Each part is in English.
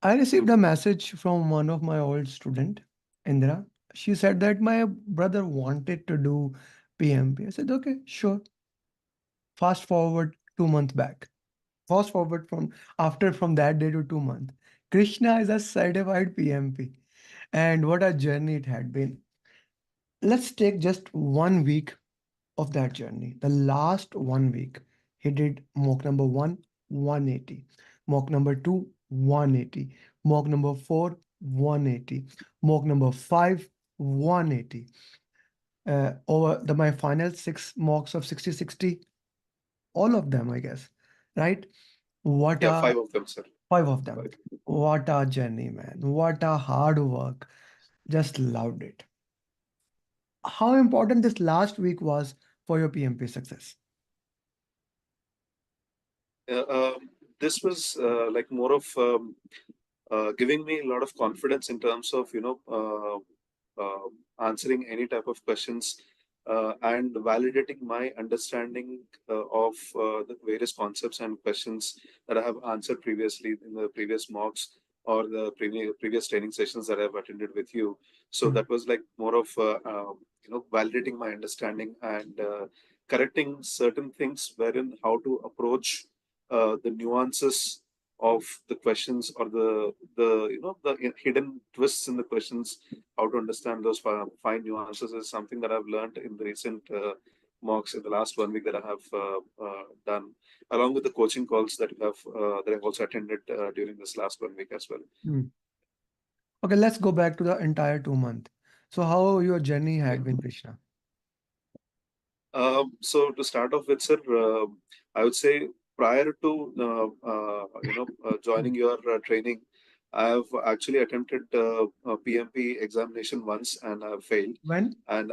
I received a message from one of my old student, Indra. She said that my brother wanted to do PMP. I said, okay, sure. Fast forward 2 months back. Fast forward from that day to 2 months. Krishna is a certified PMP. And what a journey it had been. Let's take just 1 week of that journey. The last 1 week, he did mock number one, 180. Mock number two, 180. Mock number four, 180. Mock number five, 180. Over my final six mocks of 60, 60, all of them, I guess. Right? What Yeah, a five of them, sir. Five of them. Five. What a journey, man. What a hard work. Just loved it. How important this last week was for your PMP success? Uh, um, this was like more of giving me a lot of confidence in terms of answering any type of questions and validating my understanding of the various concepts and questions that I have answered previously in the previous mocks or the previous training sessions that I've attended with you. So Mm. that was like more of validating my understanding and correcting certain things wherein how to approach the nuances of the questions or the hidden twists in the questions, how to understand those fine nuances is something that I've learned in the recent mocks in the last 1 week that I have done, along with the coaching calls that I've also attended during this last 1 week as well. Mm. Okay, let's go back to the entire 2 month. So how your journey Okay. had been, Krishna? So to start off with, sir, I would say prior to Mm. joining your training, I've actually attempted a PMP examination once and I've failed. When? And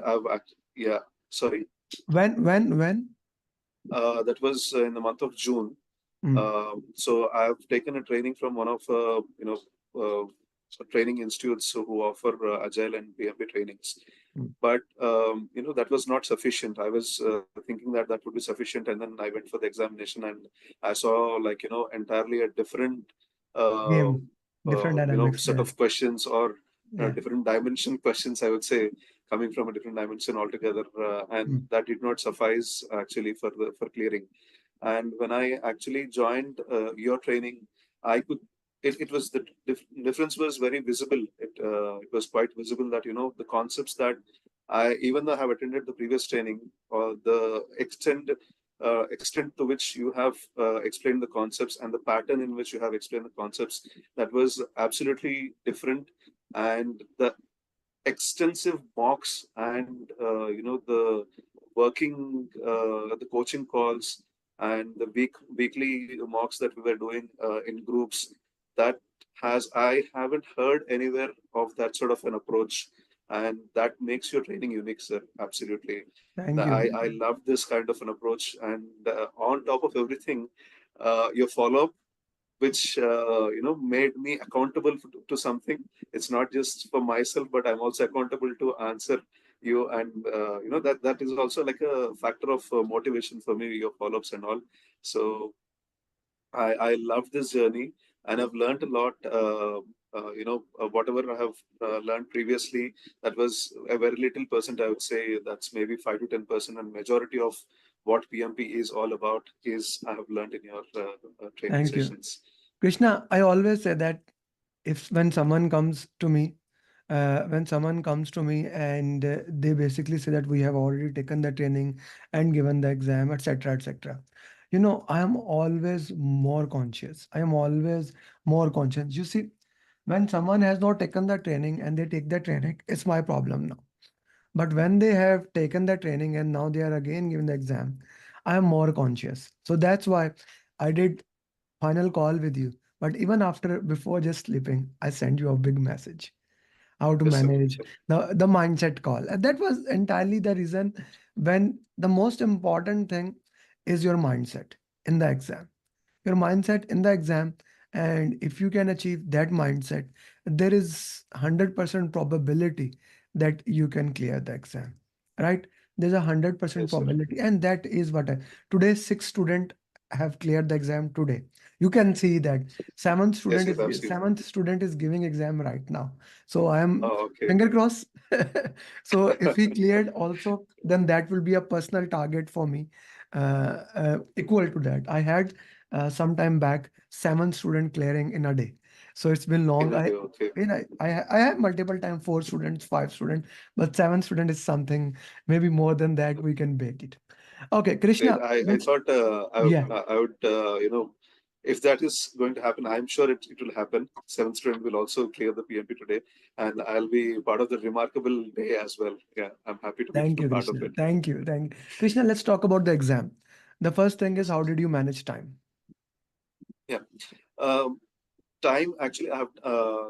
yeah, sorry, When? that was in the month of June. Mm. So I've taken a training from one of training institutes who offer Agile and PMP trainings. Mm. But that was not sufficient. I was thinking that that would be sufficient, and then I went for the examination, and I saw like entirely a different uh, Game. Different dynamics set there. of questions or Yeah. different dimension questions. I would say coming from a different dimension altogether, and Mm. that did not suffice actually for clearing. And when I actually joined your training, I could. It was the difference was very visible. It was quite visible that the concepts that I, even though I have attended the previous training, or the extent to which you have explained the concepts and the pattern in which you have explained the concepts, that was absolutely different. And the extensive mocks and the coaching calls and the weekly mocks that we were doing in groups, that has I haven't heard anywhere of that sort of an approach, and that makes your training unique, sir. Absolutely. Thank you. I love this kind of an approach, and on top of everything, your follow up, which made me accountable to something. It's not just for myself, but I'm also accountable to answer you, and that is also like a factor of motivation for me, your follow-ups and all. So I love this journey, and I've learned a lot. Whatever I have learned previously, that was a very little percent. I would say that's maybe 5 to 10%, and majority of what PMP is all about is I have learned in your training Thank you. sessions. Krishna, I always say that if when someone comes to me, and they basically say that we have already taken the training and given the exam, etc., etc. I am always more conscious. I am always more conscious. You see, when someone has not taken the training and they take the training, it's my problem now. But when they have taken the training and now they are again giving the exam, I am more conscious. So that's why I did final call with you. But even after, before just sleeping, I sent you a big message how to Yes, sir. manage Sure. the mindset call. And that was entirely the reason when the most important thing is your mindset in the exam. Your mindset in the exam. And if you can achieve that mindset, there is 100% probability that you can clear the exam. Right? There's a 100% Yes, sir. probability. And that is what today's six student. have cleared the exam today. You can see that Yes, yes, I've seen. seventh student is giving exam right now. So I am Oh, okay. finger cross. So if he cleared also, then that will be a personal target for me, equal to that. I had some time back seven student clearing in a day. So it's been In long. a day, okay. I have multiple time four students, five students, but seven student is something. Maybe more than that we can bake it. Okay, Great. Krishna, I which thought yeah. I would, if that is going to happen, I'm sure it will happen. Seventh student will also clear the PMP today, and I'll be part of the remarkable day as well. Yeah, I'm happy to be Thank a you, part of Krishna. it. Thank you. Thank Krishna. Let's talk about the exam. The first thing is how did you manage time? Yeah. Um, Time actually I have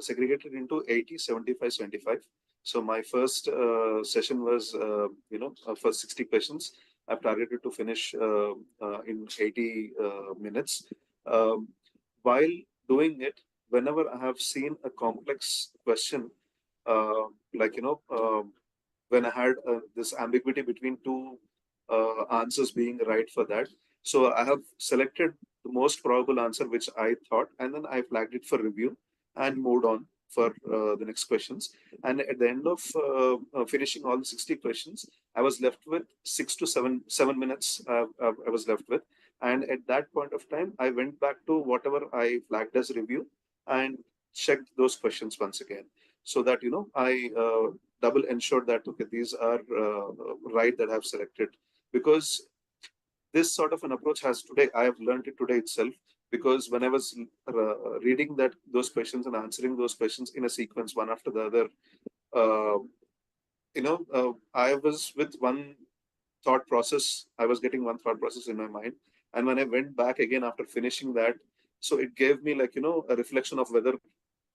segregated into 80, 75, 75. So my first session was, first 60 questions. I've targeted to finish in 80 minutes. Um, while doing it, whenever I have seen a complex question, uh, like, when I had this ambiguity between two answers being right for that. So I have selected the most probable answer which I thought, and then I flagged it for review and moved on for the next questions. And at the end of finishing all the 60 questions, I was left with 6 to 7 minutes. I was left with, and at that point of time, I went back to whatever I flagged as review and checked those questions once again, so that I double ensure that okay, these are right that I've selected, because this sort of an approach has today I have learned it today itself, because when I was reading that those questions and answering those questions in a sequence one after the other, uh, I was with one thought process. I was getting one thought process in my mind, and when I went back again after finishing that, so it gave me like a reflection of whether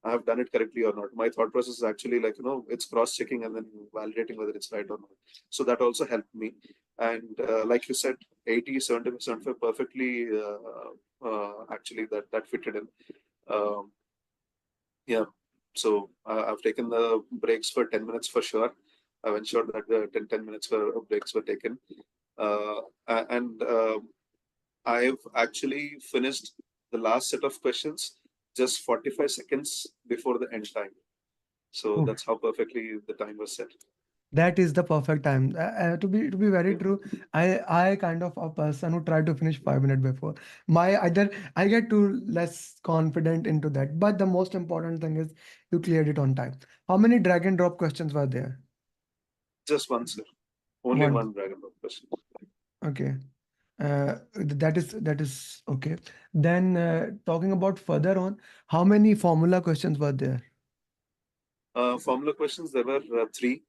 I have done it correctly or not. My thought process is actually like, it's cross checking and then validating whether it's right or not. So that also helped me. And like you said, 80, 70, 75 perfectly, actually that fitted in. Um, yeah. So I've taken the breaks for 10 minutes for sure. I've ensured that the 10 minutes for breaks were taken. And I've actually finished the last set of questions just 45 seconds before the end time. So Oof, that's how perfectly the time was set. that is the perfect time. To be very Yeah. true, I kind of a person who try to finish 5 minutes before. My either I get too less confident into that. But the most important thing is you cleared it on time. How many drag and drop questions were there? Just one, sir. Only One. one Dragon Ball question. Okay. That is okay. Then talking about further on, how many formula questions were there? Formula questions, there were three.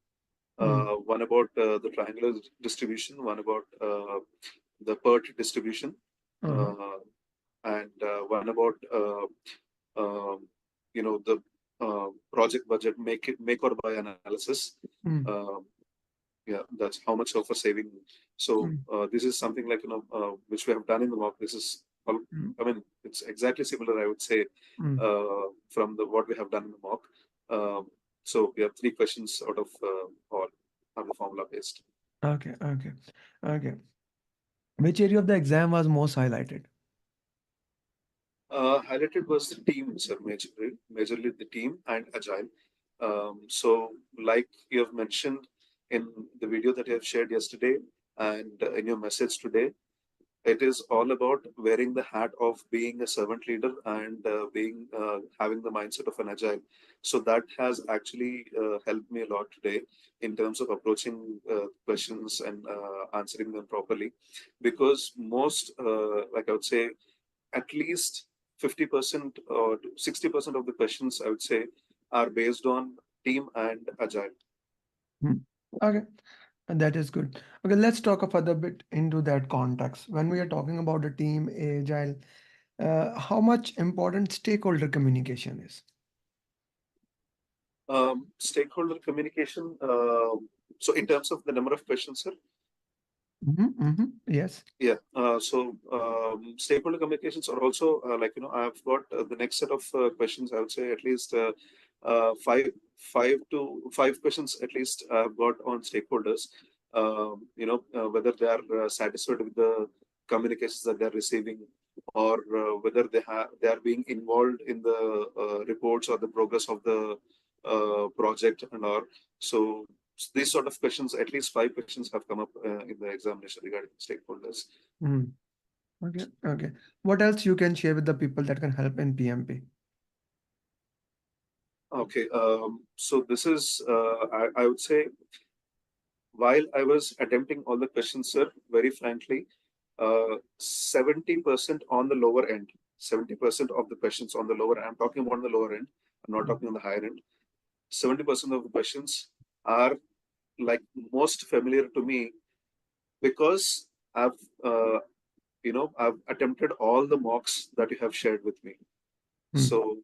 Hmm. One about the triangular distribution, one about the PERT distribution, Uh-huh. uh, and one about the project budget make or buy analysis. Hmm. Uh, yeah, that's how much of a saving. So Hmm. this is something like which we have done in the mock. This is Hmm. I mean, it's exactly similar, I would say, Hmm. from the what we have done in the mock. Um, so we have three questions out of all are the formula based. Okay. Okay. Okay. Which area of the exam was most highlighted? Highlighted was the team, sir, majorly the team and agile. So, like you have mentioned in the video that you have shared yesterday and in your message today, it is all about wearing the hat of being a servant leader and being having the mindset of an agile. So that has actually helped me a lot today in terms of approaching questions and answering them properly, because most like I would say at least 50% or 60% of the questions I would say are based on team and agile. Hmm. Okay. And that is good. Okay, let's talk a further bit into that context. When we are talking about the team agile, how much important stakeholder communication is? Stakeholder communication. So in terms of the number of questions, sir. Yes. Yeah. Stakeholder communications are also I've got the next set of questions. I would say at least five questions at least I've got on stakeholders. Whether they are satisfied with the communications that they're receiving, or whether they are being involved in the reports or the progress of the project and all. So these sort of questions, at least five questions have come up in the examination regarding stakeholders. Mm. Okay, okay. What else you can share with the people that can help in PMP? Okay, so this is, I would say, while I was attempting all the questions, sir, very frankly, 70% on the lower end, 70% of the questions on the lower end, I'm talking about the lower end, I'm not Mm, talking on the higher end. 70% of the questions are like most familiar to me because I've, I've attempted all the mocks that you have shared with me. mm, So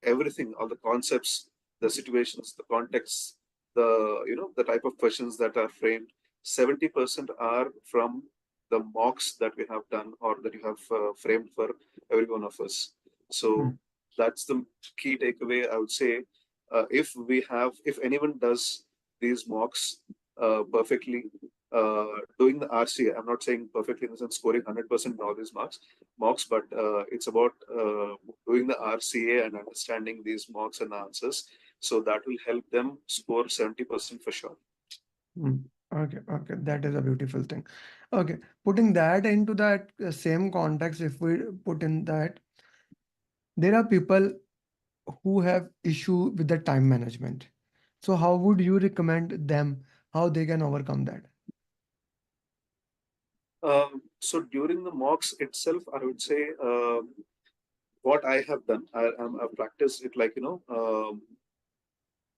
everything, all the concepts, the situations, the contexts, the type of questions that are framed, 70% are from the mocks that we have done or that you have framed for every one of us. So mm, that's the key takeaway, I would say. If anyone does these mocks perfectly, doing the RCA, I'm not saying perfectly in the sense scoring 100% in all these mocks, but it's about doing the RCA and understanding these mocks and answers. So that will help them score 70% for sure. mm. Okay, okay. That is a beautiful thing. Okay, putting that into that same context, if we put in that, there are people who have issue with the time management. So how would you recommend them how they can overcome that? So during the mocks itself, I would say what I have done, I've practiced it like,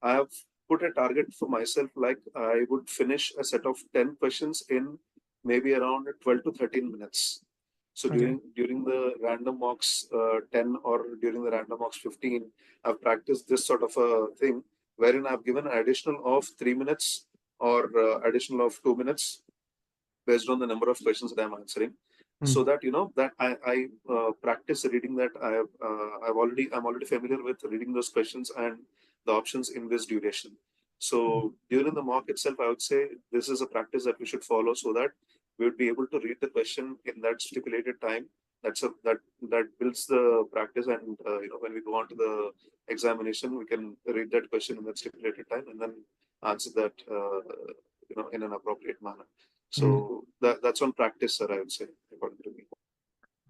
I have put a target for myself, like I would finish a set of 10 questions in maybe around 12 to 13 minutes. So Okay. during the random mocks 10 or during the random mocks 15, I've practiced this sort of a thing wherein I've given an additional of 3 minutes or additional of 2 minutes based on the number of questions that I'm answering, so Mm, that that I practice reading that I'm already familiar with reading those questions and the options in this duration. mm, So during the mock itself, I would say this is a practice that we should follow so that we would be able to read the question in that stipulated time. That builds the practice, and when we go on to the examination, we can read that question in that stipulated time and then answer that in an appropriate manner. mm. So that's on practice, sir, I would say, according to me.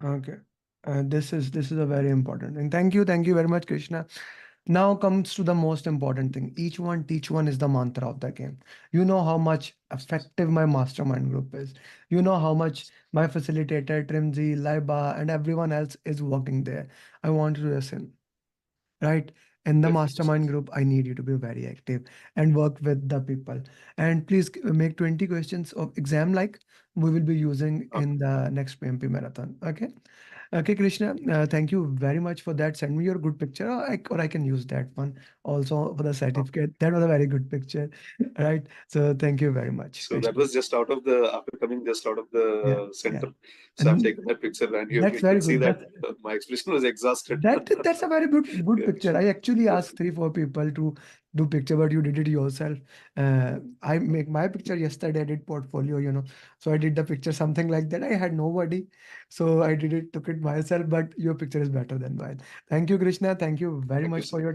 Okay. This is a very important thing. Thank you very much, Krishna. Now comes to the most important thing. Each one teach one is the mantra of the game. You know how much effective my mastermind group is. You know how much my facilitator, Trimji, Laiba, and everyone else is working there. I want you to listen, right? In the Definitely, sir. mastermind group, I need you to be very active and work with the people. And please make 20 questions of exam like we will be using Okay. in the next PMP marathon. Okay. Okay, Krishna, thank you very much for that. Send me your good picture, or I can use that one also for the Okay. certificate. That was a very good picture, right? So thank you very much, So that Krishna. was just out of the after coming just out of Yeah, the yeah, center. So I've and taken that picture, and you that's you can very see good. that That's my expression was exhausted. that's a very good Yeah, picture. I actually asked definitely. 3 4 people to do picture, but you did it yourself. I make my picture yesterday. I did portfolio, so I did the picture something like that. I had nobody, so I did it, took it myself. But your picture is better than mine. Thank you, Krishna. Thank you very Thank you, much sir. for your